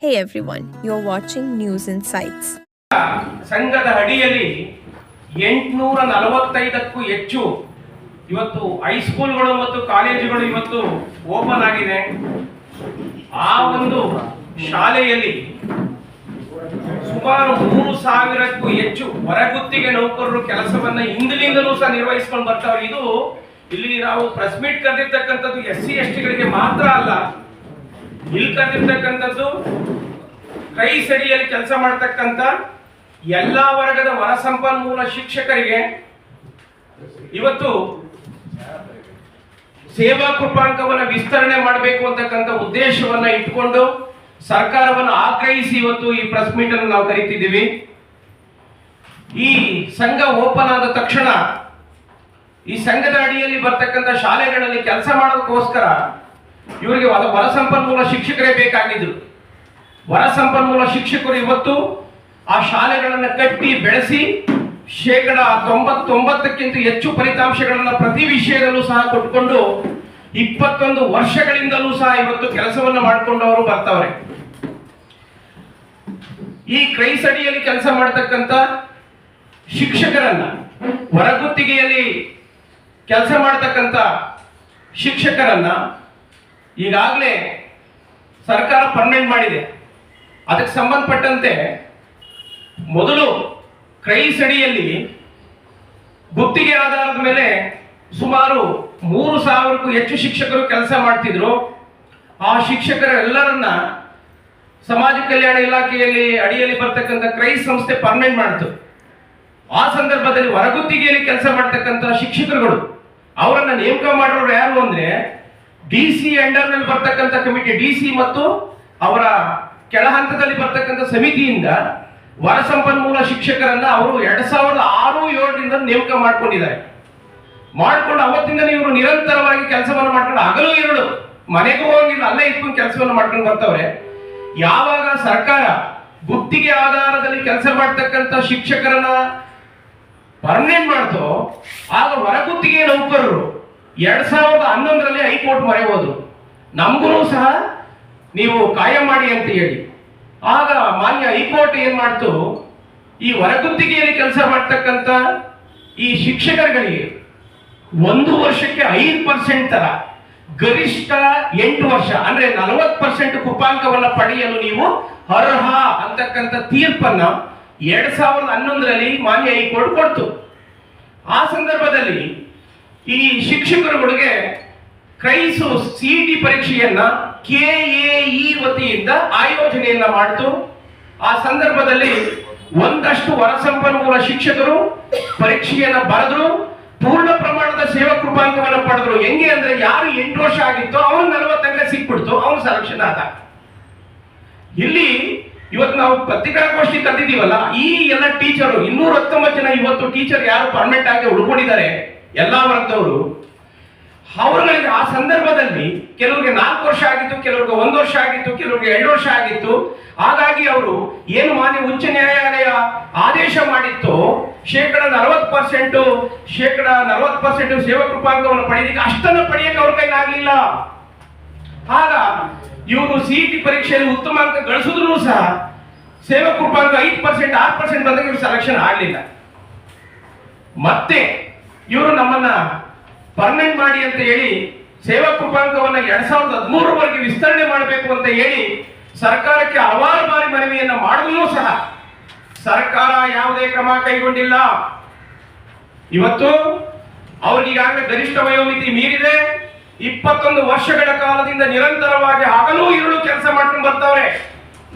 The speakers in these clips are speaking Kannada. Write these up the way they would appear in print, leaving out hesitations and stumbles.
Hey everyone, you're watching News Insights. ಸಂಘದ ಅಡಿಯಲ್ಲಿ 845ಕ್ಕೂ ಹೆಚ್ಚು ಇವತ್ತು ಹೈಸ್ಕೂಲ್ಗಳು ಮತ್ತು ಕಾಲೇಜುಗಳು ಇವತ್ತು ಓಪನ್ ಆಗಿದೆ. ಆ ಒಂದು ಶಾಲೆಯಲ್ಲಿ ಸುಮಾರು 3000ಕ್ಕೂ ಹೆಚ್ಚು ಹೊರಗುತ್ತಿಗೆ ನೌಕರರು ಕೆಲಸವನ್ನ ಹಿಂದಿನಿಂದಲೂ ಸಹ ನಿರ್ವಹಿಸಿಕೊಂಡು ಬರ್ತಾರೆ. ಇದು ಇಲ್ಲಿ ನಾವು ಪ್ರೆಸ್ ಮೀಟ್ ಕರೆದಿರ್ತಕ್ಕಂಥದ್ದು SC ST ಗಳಿಗೆ ಮಾತ್ರ ಅಲ್ಲ, ಇಲ್ಲಿ ಕರೆದಿರ್ತಕ್ಕಂಥದ್ದು ಕ್ರೈಸ್ ಅಡಿಯಲ್ಲಿ ಕೆಲಸ ಮಾಡತಕ್ಕಂಥ ಎಲ್ಲಾ ವರ್ಗದ ಹೊರಸಂಪನ್ಮೂಲ ಶಿಕ್ಷಕರಿಗೆ ಇವತ್ತು ಸೇವಾ ಕೃಪಾಂಕವನ್ನು ವಿಸ್ತರಣೆ ಮಾಡಬೇಕು ಅಂತಕ್ಕಂಥ ಉದ್ದೇಶವನ್ನ ಇಟ್ಕೊಂಡು ಸರ್ಕಾರವನ್ನು ಆಗ್ರಹಿಸಿ ಇವತ್ತು ಈ ಪ್ರೆಸ್ ಮೀಟ್ ಅನ್ನು ನಾವು ಕರೀತಿದ್ದೀವಿ. ಈ ಸಂಘ ಓಪನ್ ಆದ ತಕ್ಷಣ ಈ ಸಂಘದ ಅಡಿಯಲ್ಲಿ ಬರ್ತಕ್ಕಂಥ ಶಾಲೆಗಳಲ್ಲಿ ಕೆಲಸ ಮಾಡೋದಕ್ಕೋಸ್ಕರ ಇವರಿಗೆ ಹೊರಸಂಪನ್ಮೂಲ ಶಿಕ್ಷಕರೇ ಬೇಕಾಗಿದ್ರು. ಹೊರಸಂಪನ್ಮೂಲ ಶಿಕ್ಷಕರು ಇವತ್ತು ಆ ಶಾಲೆಗಳನ್ನು ಕಟ್ಟಿ ಬೆಳೆಸಿ 99%ಕ್ಕಿಂತ ಹೆಚ್ಚು ಫಲಿತಾಂಶಗಳನ್ನು ಪ್ರತಿ ವಿಷಯದಲ್ಲೂ ಸಹ ಕೊಟ್ಕೊಂಡು 21 ವರ್ಷಗಳಿಂದಲೂ ಸಹ ಇವತ್ತು ಕೆಲಸವನ್ನು ಮಾಡಿಕೊಂಡು ಅವರು ಬರ್ತಾವ್ರೆ. ಈ ಕ್ರೈಸ್ ಅಡಿಯಲ್ಲಿ ಕೆಲಸ ಮಾಡತಕ್ಕಂಥ ಶಿಕ್ಷಕರನ್ನ, ಹೊರಗುತ್ತಿಗೆಯಲ್ಲಿ ಕೆಲಸ ಮಾಡತಕ್ಕಂಥ ಶಿಕ್ಷಕರನ್ನ ಈಗಾಗಲೇ ಸರ್ಕಾರ ಪರ್ಮನೆಂಟ್ ಮಾಡಿದೆ. ಅದಕ್ಕೆ ಸಂಬಂಧಪಟ್ಟಂತೆ ಮೊದಲು ಕ್ರೈಸ್ ಅಡಿಯಲ್ಲಿ ಗುತ್ತಿಗೆ ಆಧಾರದ ಮೇಲೆ ಸುಮಾರು 3000ಕ್ಕೂ ಹೆಚ್ಚು ಶಿಕ್ಷಕರು ಕೆಲಸ ಮಾಡ್ತಿದ್ರು. ಆ ಶಿಕ್ಷಕರೆಲ್ಲರನ್ನ ಸಮಾಜ ಕಲ್ಯಾಣ ಇಲಾಖೆಯಲ್ಲಿ ಅಡಿಯಲ್ಲಿ ಬರ್ತಕ್ಕಂಥ ಕ್ರೈಸ್ ಸಂಸ್ಥೆ ಪರ್ಮನೆಂಟ್ ಮಾಡಿತು. ಆ ಸಂದರ್ಭದಲ್ಲಿ ಹೊರಗುತ್ತಿಗೆಯಲ್ಲಿ ಕೆಲಸ ಮಾಡ್ತಕ್ಕಂಥ ಶಿಕ್ಷಕರುಗಳು ಅವರನ್ನ ನೇಮಕ ಮಾಡೋರು ಯಾರು ಅಂದ್ರೆ DC ಅಂಡರ್ನಲ್ಲಿ ಬರ್ತಕ್ಕಂಥ ಕಮಿಟಿ, DC ಮತ್ತು ಅವರ ಕೆಳ ಹಂತದಲ್ಲಿ ಬರ್ತಕ್ಕಂಥ ಸಮಿತಿಯಿಂದ ಹೊರಸಂಪನ್ಮೂಲ ಶಿಕ್ಷಕರನ್ನ ಅವರು 2006-7ರಿಂದ ನೇಮಕ ಮಾಡ್ಕೊಂಡಿದ್ದಾರೆ. ಮಾಡ್ಕೊಂಡು ಅವತ್ತಿಂದ ಇವರು ನಿರಂತರವಾಗಿ ಕೆಲಸವನ್ನು ಮಾಡ್ಕೊಂಡು ಹಗಲು ಇರಳು ಮನೆಗೂ ಹೋಗಿಲ್ಲ, ಅಲ್ಲೇ ಇಟ್ಕೊಂಡು ಕೆಲಸವನ್ನು ಮಾಡ್ಕೊಂಡು ಬರ್ತವ್ರೆ. ಯಾವಾಗ ಸರ್ಕಾರ ಗುತ್ತಿಗೆ ಆಧಾರದಲ್ಲಿ ಕೆಲಸ ಮಾಡ್ತಕ್ಕಂಥ ಶಿಕ್ಷಕರನ್ನ ಪರ್ಮನೆಂಟ್ ಮಾಡ್ತೋ ಆಗ ಹೊರಗುತ್ತಿಗೆ ನೌಕರರು 2011ರಲ್ಲಿ ಹೈಕೋರ್ಟ್ ಮೊರೆ ಹೋದ್ರು, ನಮಗೂ ಸಹ ನೀವು ಕಾಯಂ ಮಾಡಿ ಅಂತ ಹೇಳಿ. ಆಗ ಮಾನ್ಯ ಹೈಕೋರ್ಟ್ ಏನ್ ಮಾಡ್ತು, ಈ ಹೊರಗುತ್ತಿಗೆಯಲ್ಲಿ ಕೆಲಸ ಮಾಡ್ತಕ್ಕಂಥ ಈ ಶಿಕ್ಷಕರುಗಳಿಗೆ 1 ವರ್ಷಕ್ಕೆ 5% ತರ, ಗರಿಷ್ಠ 8 ವರ್ಷ ಅಂದ್ರೆ 40% ಕೃಪಾಂಕವನ್ನ ಪಡೆಯಲು ನೀವು ಅರ್ಹ ಅಂತಕ್ಕಂಥ ತೀರ್ಪನ್ನ 2011ರಲ್ಲಿ ಮಾನ್ಯ ಹೈಕೋರ್ಟ್ ಕೊಡ್ತು. ಆ ಸಂದರ್ಭದಲ್ಲಿ ಈ ಶಿಕ್ಷಕರುಗಳಿಗೆ ಕ್ರೈಸು CET ಪರೀಕ್ಷೆಯನ್ನ KAE ವತಿಯಿಂದ ಆಯೋಜನೆಯನ್ನ ಮಾಡಿತು. ಆ ಸಂದರ್ಭದಲ್ಲಿ ಒಂದಷ್ಟು ಹೊರಸಂಪನ್ಮೂಲ ಶಿಕ್ಷಕರು ಪರೀಕ್ಷೆಯನ್ನ ಬರೆದ್ರು, ಪೂರ್ಣ ಪ್ರಮಾಣದ ಸೇವಾ ಕೃಪಾಂಕವನ್ನು ಪಡೆದ್ರು. ಹೆಂಗೆ ಅಂದ್ರೆ ಯಾರು 8 ವರ್ಷ ಆಗಿತ್ತು ಅವನು 40 ಅಂಕ ಸಿಕ್ಬಿಡ್ತು, ಅವನು ಸೆಲೆಕ್ಷನ್ ಆದ. ಇಲ್ಲಿ ಇವತ್ತು ನಾವು ಪತ್ರಿಕಾಗೋಷ್ಠಿ ಕರೆದಿದ್ದೀವಲ್ಲ, ಈ ಎಲ್ಲ ಟೀಚರು 219 ಜನ ಇವತ್ತು ಟೀಚರ್ ಯಾರು ಪರ್ಮನೆಂಟ್ ಆಗಿ ಉಳ್ಕೊಂಡಿದ್ದಾರೆ ಎಲ್ಲಾ ವರ್ಗದವರು, ಅವರುಗಳಿಗೆ ಆ ಸಂದರ್ಭದಲ್ಲಿ ಕೆಲವರಿಗೆ 4 ವರ್ಷ ಆಗಿತ್ತು, ಕೆಲವರಿಗೆ 1 ವರ್ಷ ಆಗಿತ್ತು, ಕೆಲವರಿಗೆ 2 ವರ್ಷ ಆಗಿತ್ತು. ಹಾಗಾಗಿ ಅವರು ಏನು ಮಾನ್ಯ ಉಚ್ಚ ನ್ಯಾಯಾಲಯ ಆದೇಶ ಮಾಡಿತ್ತು, 40% ಸೇವಾ ಕೃಪಾಂಕವನ್ನು ಪಡೆಯಲಿಕ್ಕೆ ಅಷ್ಟನ್ನು ಪಡೆಯಕ್ಕೆ ಅವ್ರ ಕೈಲಾಗಲಿಲ್ಲ. ಆಗ ಇವರು CET ಪರೀಕ್ಷೆಯಲ್ಲಿ ಉತ್ತಮ ಅಂಕ ಗಳಿಸಿದ್ರು ಸಹ ಸೇವಾ ಕೃಪಾಂಕ 5%, 6% ಬಂದಾಗ ಇವರು ಸೆಲೆಕ್ಷನ್ ಆಗಲಿಲ್ಲ. ಮತ್ತೆ ಇವರು ನಮ್ಮನ್ನ ಪರ್ಮನೆಂಟ್ ಮಾಡಿ ಅಂತ ಹೇಳಿ ಸೇವಾ ಕೃಪಾಂಕವನ್ನ 2013ವರೆಗೆ ವಿಸ್ತರಣೆ ಮಾಡಬೇಕು ಅಂತ ಹೇಳಿ ಸರ್ಕಾರಕ್ಕೆ ಹಲವಾರು ಬಾರಿ ಮನವಿಯನ್ನ ಮಾಡಿದ್ರೂ ಸಹ ಸರ್ಕಾರ ಯಾವುದೇ ಕ್ರಮ ಕೈಗೊಂಡಿಲ್ಲ. ಇವತ್ತು ಅವ್ರಿಗಾಗಲೇ ಗರಿಷ್ಠ ವಯೋಮಿತಿ ಮೀರಿದೆ. 21 ವರ್ಷಗಳ ಕಾಲದಿಂದ ನಿರಂತರವಾಗಿ ಹಗಲು ಇರುಳು ಕೆಲಸ ಮಾಡ್ಕೊಂಡು ಬರ್ತಾವ್ರೆ.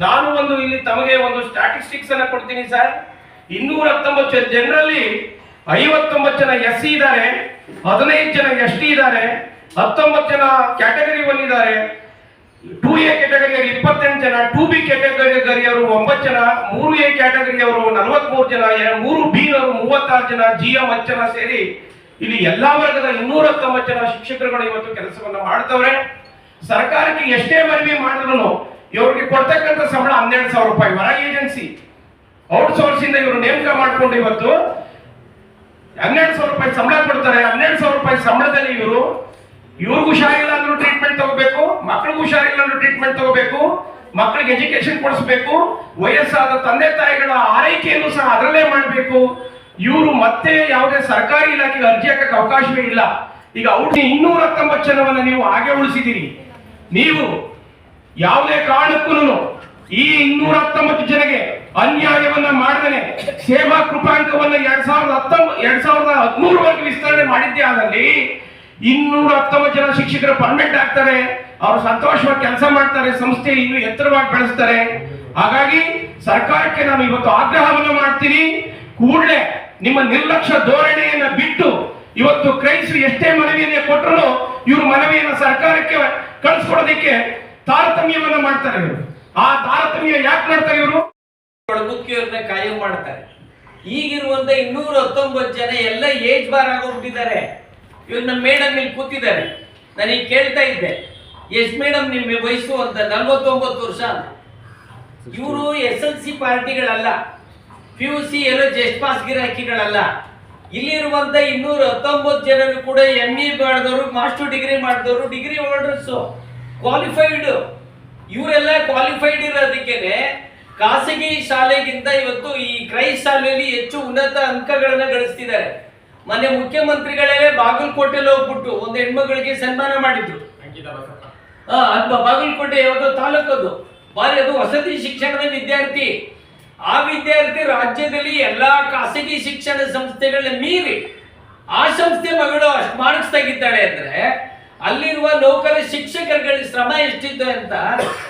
ನಾನು ಇಲ್ಲಿ ತಮಗೆ ಒಂದು ಸ್ಟಾಟಿಸ್ಟಿಕ್ಸ್ ಅನ್ನ ಕೊಡ್ತೀನಿ ಸರ್. 219 ಜನರಲ್ಲಿ 59 ಜನ SC ಇದ್ದಾರೆ, 15 ಜನ ST ಇದ್ದಾರೆ, 19 ಜನ ಕ್ಯಾಟಗರಿ 1 ಇದ್ದಾರೆ, 2A ಕ್ಯಾಟಗರಿಯವರು 28 ಜನ, 2B ಕ್ಯಾಟಗರಿಯವರು 9 ಜನ, 3A ಕ್ಯಾಟಗರಿಯವರು 43 ಜನ, 3B ನವರು 36 ಜನ, GM 10 ಜನ ಸೇರಿ ಇಲ್ಲಿ ಎಲ್ಲಾ ವರ್ಗದ 219 ಜನ ಶಿಕ್ಷಕರುಗಳು ಇವತ್ತು ಕೆಲಸವನ್ನ ಮಾಡ್ತವ್ರೆ. ಸರ್ಕಾರಕ್ಕೆ ಎಷ್ಟೇ ಮನವಿ ಮಾಡಿದ್ರು ಇವ್ರಿಗೆ ಕೊಡ್ತಕ್ಕಂಥ ಸಂಬಳ 12,000 ರೂಪಾಯಿ. ಹೊರ ಏಜೆನ್ಸಿ ಔಟ್ಸೋರ್ಸ್ ಇಂದ ಇವರು ನೇಮಕ ಮಾಡ್ಕೊಂಡು ಇವತ್ತು 12,000 ರೂಪಾಯಿ ಸಂಬಳ ಕೊಡ್ತಾರೆ. 12,000 ರೂಪಾಯಿ ಸಂಬಳದಲ್ಲಿ ಇವ್ರಿಗೂ ಹುಷಾರಿಲ್ಲ ಅಂದ್ರೂ ಟ್ರೀಟ್ಮೆಂಟ್ ತಗೋಬೇಕು, ಮಕ್ಕಳಿಗೂ ಹುಷಾರಿಲ್ಲ ಅಂದ್ರೂ ಟ್ರೀಟ್ಮೆಂಟ್ ತಗೋಬೇಕು, ಮಕ್ಕಳಿಗೆ ಎಜುಕೇಶನ್ ಕೊಡಿಸ್ಬೇಕು, ವಯಸ್ಸಾದ ತಂದೆ ತಾಯಿಗಳ ಆರೈಕೆಯನ್ನು ಸಹ ಅದರಲ್ಲೇ ಮಾಡಬೇಕು. ಇವರು ಮತ್ತೆ ಯಾವುದೇ ಸರ್ಕಾರಿ ಇಲಾಖೆಗೆ ಅರ್ಜಿ ಹಾಕಕ್ಕೆ ಅವಕಾಶವೇ ಇಲ್ಲ. ಈಗ ಅವ್ರು 219 ಜನವನ್ನ ನೀವು ಹಾಗೆ ಉಳಿಸಿದ್ದೀರಿ. ನೀವು ಯಾವುದೇ ಕಾರಣಕ್ಕೂ ಈ 219 ಜನಗೆ ಅನ್ಯಾಯವನ್ನ ಮಾಡದೇನೆ ಸೇವಾ ಕೃಪಾಂಕವನ್ನ 2013 ವಿಸ್ತರಣೆ ಮಾಡಿದ್ದೇ ಆದಲ್ಲಿ 219 ಜನ ಶಿಕ್ಷಕರು ಪರ್ಮನೆಂಟ್ ಆಗ್ತಾರೆ. ಅವರು ಸಂತೋಷವಾಗಿ ಕೆಲಸ ಮಾಡ್ತಾರೆ, ಸಂಸ್ಥೆ ಇನ್ನು ಎತ್ತರವಾಗಿ ಬೆಳೆಸ್ತಾರೆ. ಹಾಗಾಗಿ ಸರ್ಕಾರಕ್ಕೆ ನಾನು ಇವತ್ತು ಆಗ್ರಹವನ್ನು ಮಾಡ್ತೀನಿ, ಕೂಡಲೇ ನಿಮ್ಮ ನಿರ್ಲಕ್ಷ್ಯ ಧೋರಣೆಯನ್ನ ಬಿಟ್ಟು ಇವತ್ತು ಕ್ರೈಸ್ತರು ಎಷ್ಟೇ ಮನವಿಯನ್ನೇ ಕೊಟ್ಟರು ಇವರು ಮನವಿಯನ್ನು ಸರ್ಕಾರಕ್ಕೆ ಕಳಿಸ್ಕೊಡೋದಕ್ಕೆ ತಾರತಮ್ಯವನ್ನ ಮಾಡ್ತಾರೆ. ಆ ತಾರತಮ್ಯ ಯಾಕೆ ಮಾಡ್ತಾರೆ ಇವರು? ಮುಖ್ಯವ್ರನ್ನ ಕಾಯಂ ಮಾಡ್ತಾರೆ. ಈಗಿರುವಂತ 219 ಜನ ಎಲ್ಲ ಏಜ್ ಬಾರ್ ಆಗೋಗ್ಬಿಟ್ಟಿದ್ದಾರೆ. ಇವ್ರು ನಮ್ಮ ಮೇಡಮ್ ಇಲ್ಲಿ ಕೂತಿದ್ದಾರೆ. ನನಗೆ ಕೇಳ್ತಾ ಇದ್ದೆ, ಎಸ್ ಮೇಡಮ್ ನಿಮ್ಮ ವಯಸ್ಸು ಅಂತ. 49 ವರ್ಷ. ಇವರು SLC ಪಾರ್ಟಿಗಳಲ್ಲ, PUC ಎಲ್ಲೋ ಜಸ್ಟ್ ಪಾಸ್ ಗಿರಾಕಿಗಳಲ್ಲ. ಇಲ್ಲಿರುವಂತ 219 ಜನರು ಕೂಡ ME ಮಾಡಿದವರು, ಮಾಸ್ಟರ್ ಡಿಗ್ರಿ ಮಾಡಿದವರು, ಡಿಗ್ರಿ ಹೋಲ್ಡರ್ಸ್, ಕ್ವಾಲಿಫೈಡ್. ಇವರೆಲ್ಲ ಕ್ವಾಲಿಫೈಡ್ ಇರೋದಕ್ಕೇನೆ ಖಾಸಗಿ ಶಾಲೆಗಿಂತ ಇವತ್ತು ಈ ಕ್ರೈಸ್ಟ್ ಶಾಲೆಯಲ್ಲಿ ಹೆಚ್ಚು ಉನ್ನತ ಅಂಕಗಳನ್ನ ಗಳಿಸ್ತಿದ್ದಾರೆ. ಮೊನ್ನೆ ಮುಖ್ಯಮಂತ್ರಿಗಳೇ ಬಾಗಲಕೋಟೆಯಲ್ಲಿ ಹೋಗ್ಬಿಟ್ಟು ಒಂದು ಹೆಣ್ಮಗಳಿಗೆ ಸನ್ಮಾನ ಮಾಡಿದ್ರು. ಬಾಗಲಕೋಟೆ ಯಾವ್ದೋ ತಾಲೂಕದು ಬಾರಿ, ಅದು ವಸತಿ ಶಿಕ್ಷಣದ ವಿದ್ಯಾರ್ಥಿ. ಆ ವಿದ್ಯಾರ್ಥಿ ರಾಜ್ಯದಲ್ಲಿ ಎಲ್ಲಾ ಖಾಸಗಿ ಶಿಕ್ಷಣ ಸಂಸ್ಥೆಗಳನ್ನ ಮೀರಿ ಆ ಸಂಸ್ಥೆ ಮಗಳು ಅಷ್ಟು ಮಾರ್ಕ್ಸ್ ತೆಗಿತಾಳೆ ಅಂದ್ರೆ ಅಲ್ಲಿರುವ ನೌಕರ ಶಿಕ್ಷಕರುಗಳ ಶ್ರಮ ಎಷ್ಟಿದೆ ಅಂತ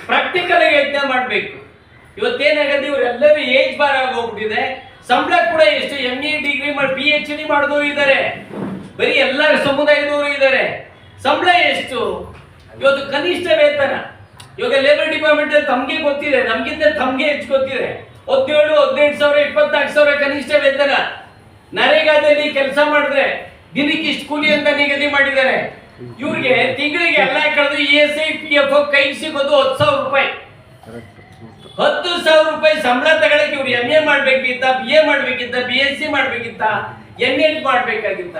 ಪ್ರಾಕ್ಟಿಕಲ್ ಆಗಿ ಯತ್ನ ಮಾಡ್ಬೇಕು. ಇವತ್ತೇನಾಗತ್ತೆ, ಇವರೆಲ್ಲರೂ ಏಜ್ ಬಾರ್ ಆಗೋಗ್ಬಿಟ್ಟಿದೆ. ಸಂಬಳ ಕೂಡ ಎಷ್ಟು, ME ಡಿಗ್ರಿ ಮಾಡಿ PhD ಮಾಡಿದವರು ಇದ್ದಾರೆ, ಬರೀ ಎಲ್ಲ ಸಮುದಾಯದವರು ಇದ್ದಾರೆ. ಸಂಬಳ ಎಷ್ಟು? ಇವತ್ತು ಕನಿಷ್ಠ ವೇತನ ಇವಾಗ ಲೇಬರ್ ಡಿಪಾರ್ಟ್ಮೆಂಟ್ ಅಲ್ಲಿ ತಮ್ಗೆ ಗೊತ್ತಿದೆ, ನಮ್ಗಿಂತ ತಮ್ಗೆ ಹೆಚ್ಚು ಗೊತ್ತಿದೆ. 17,000, 18,000, 24,000 ಕನಿಷ್ಠ ವೇತನ. ನರೇಗಾದಲ್ಲಿ ಕೆಲಸ ಮಾಡಿದ್ರೆ ದಿನಕ್ಕೆ ಇಷ್ಟು ಕೂಲಿ ಅಂತ ನಿಗದಿ ಮಾಡಿದ್ದಾರೆ. ಇವ್ರಿಗೆ ತಿಂಗಳಿಗೆ ಎಲ್ಲ ಕಳೆದು ESI PF ಕೈಗೆ ಸಿಗೋದು 10,000 ರೂಪಾಯಿ. 10,000 ರೂಪಾಯಿ ಸಂಬಳ ತಗೊಳಕ್ಕೆ ಇವ್ರು MA ಮಾಡ್ಬೇಕಿತ್ತ, BA ಮಾಡ್ಬೇಕಿತ್ತ, BSc ಮಾಡ್ಬೇಕಿತ್ತ, MA ಮಾಡ್ಬೇಕಾಗಿತ್ತ?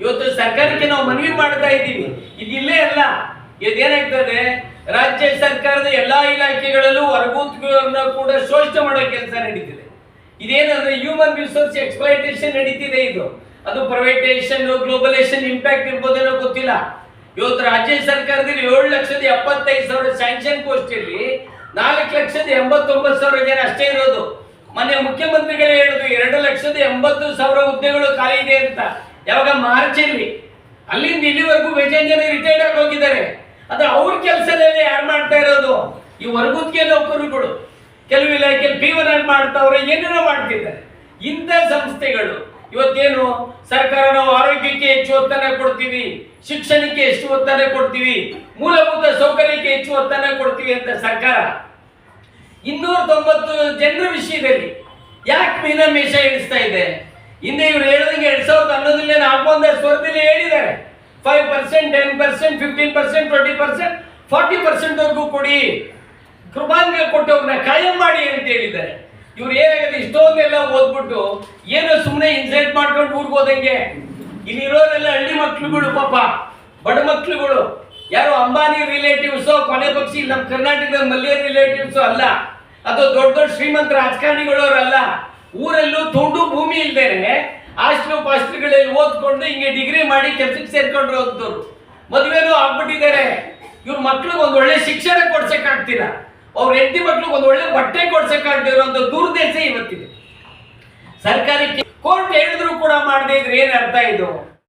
ಇವತ್ತು ಸರ್ಕಾರಕ್ಕೆ ನಾವು ಮನವಿ ಮಾಡ್ತಾ ಇದ್ದೀವಿ. ಇದಿಲ್ಲೇ ಅಲ್ಲ, ಇದೇನಾಗ್ತದೆ, ರಾಜ್ಯ ಸರ್ಕಾರದ ಎಲ್ಲಾ ಇಲಾಖೆಗಳಲ್ಲೂ ವರ್ಗೂತ್ಗಳನ್ನ ಕೂಡ ಶೋಷಣೆ ಮಾಡೋ ಕೆಲಸ ನಡೀತಿದೆ. ಇದೇನಂದ್ರೆ ಹ್ಯೂಮನ್ ರಿಸೋರ್ಸ್ ಎಕ್ಸ್ಪ್ಲಾಯಿಟೇಷನ್ ನಡೀತಿದೆ. ಇದು ಅದು ಪ್ರೈವೇಟೈಸೇಷನ್, ಗ್ಲೋಬಲೈಸೇಷನ್ ಇಂಪ್ಯಾಕ್ಟ್ ಇರ್ಬೋದೇನೋ ಗೊತ್ತಿಲ್ಲ. ಇವತ್ತು ರಾಜ್ಯ ಸರ್ಕಾರದಲ್ಲಿ 7,75,000 ಸ್ಯಾಂಕ್ಷನ್ ಪೋಸ್ಟ್ ಇಲ್ಲಿ 4,89,000 ಜನ ಅಷ್ಟೇ ಇರೋದು. ಮೊನ್ನೆ ಮುಖ್ಯಮಂತ್ರಿಗಳೇ ಹೇಳಿದ್ರು 2,80,000 ಹುದ್ದೆಗಳು ಖಾಲಿ ಇದೆ ಅಂತ. ಯಾವಾಗ? ಮಾರ್ಚ್ ಅಲ್ಲಿ. ಅಲ್ಲಿಂದ ಇಲ್ಲಿವರೆಗೂ ಬೇಜಾನ್ ಜನ ರಿಟೈರ್ಡ್ ಆಗಿ ಹೋಗಿದ್ದಾರೆ. ಆದ್ರೆ ಅವ್ರ ಕೆಲಸದಲ್ಲಿ ಯಾರು ಮಾಡ್ತಾ ಇರೋದು? ಈ ವರ್ಗುತ್ತಿಗೆ ನೌಕರುಗಳು ಕೆಲವು ಇಲಾಖೆಯಲ್ಲಿ P1 ಮಾಡ್ತಾವ್ರೆ, ಏನೇನೋ ಮಾಡ್ತಿದ್ದಾರೆ. ಇಂಥ ಸಂಸ್ಥೆಗಳು ಇವತ್ತೇನು ಸರ್ಕಾರ ನಾವು ಆರೋಗ್ಯಕ್ಕೆ ಹೆಚ್ಚು ಒತ್ತನ್ನು ಕೊಡ್ತೀವಿ, ಶಿಕ್ಷಣಕ್ಕೆ ಎಷ್ಟು ಒತ್ತನ್ನು ಕೊಡ್ತೀವಿ, ಮೂಲಭೂತ ಸೌಕರ್ಯಕ್ಕೆ ಹೆಚ್ಚು ಒತ್ತನ್ನು ಕೊಡ್ತೀವಿ ಅಂತ ಸರ್ಕಾರ 290 ಜನರ ವಿಷಯದಲ್ಲಿ ಯಾಕೆ ಮೀನಮೇಷ ಎಣಿಸ್ತಾ ಇದೆ? ಹಿಂದೆ ಇವ್ರು ಹೇಳಿದಂಗೆ 2011 ನಾಲ್ಕೊಂದ ಸ್ವರದಲ್ಲಿ ಹೇಳಿದ್ದಾರೆ 5%, 10%, 15%, 20%, 40% ವರ್ಗೂ ಕೊಡಿ, ಕೃಪಾಂಗ ಕೊಟ್ಟವ್ರನ್ನ ಕಾಯಂ ಮಾಡಿ ಅಂತ ಹೇಳಿದ್ದಾರೆ. ಇವ್ರು ಏನಾಗಿದೆ, ಇಷ್ಟೊಂದೆಲ್ಲ ಓದ್ಬಿಟ್ಟು ಏನೋ ಸುಮ್ಮನೆ ಇನ್ಸಲ್ಟ್ ಮಾಡ್ಕೊಂಡು ಊರ್ಗೆ ಹೋದಂಗೆ. ಇಲ್ಲಿರೋರೆಲ್ಲ ಹಳ್ಳಿ ಮಕ್ಳುಗಳು, ಪಾಪ ಬಡ ಮಕ್ಳುಗಳು, ಯಾರು ಅಂಬಾನಿ ರಿಲೇಟಿವ್ಸೋ, ಕೊನೆ ಪಕ್ಷಿ ನಮ್ಮ ಕರ್ನಾಟಕದ ಮಲ್ಯ ರಿಲೇಟಿವ್ಸೋ ಅಲ್ಲ, ಅಥವಾ ದೊಡ್ಡ ದೊಡ್ಡ ಶ್ರೀಮಂತ ರಾಜಕಾರಣಿಗಳವರಲ್ಲ. ಊರಲ್ಲೂ ತುಂಡು ಭೂಮಿ ಇಲ್ದೇನೆ ಪಾಸ್ಟ್ರುಗಳಲ್ಲಿ ಓದ್ಕೊಂಡು ಹಿಂಗೆ ಡಿಗ್ರಿ ಮಾಡಿ ಕೆಲಸಕ್ಕೆ ಸೇರ್ಕೊಂಡ್ರು ಅಂತವ್ರು ಮದುವೆನೂ ಆಗ್ಬಿಟ್ಟಿದ್ದಾರೆ. ಇವ್ರ ಮಕ್ಳಿಗೆ ಒಂದು ಒಳ್ಳೆ ಶಿಕ್ಷಣ ಕೊಡ್ಸಕ್ಕಾಗ್ತಿಲ್ಲ, ಅವ್ರ ಹೆಂಡತಿ ಮಕ್ಳಿಗೆ ಒಂದು ಒಳ್ಳೆ ಬಟ್ಟೆ ಕೊಡ್ಸಕ್ಕಾಗ್ತಿರೋ ಅಂತ ದುರ್ದೇಶ ಇವತ್ತಿದೆ. ಸರ್ಕಾರಕ್ಕೆ ಕೋರ್ಟ್ ಹೇಳಿದ್ರು ಕೂಡ ಮಾಡದೇ ಇದ್ರೆ ಏನ್ ಅರ್ಥ ಇದು?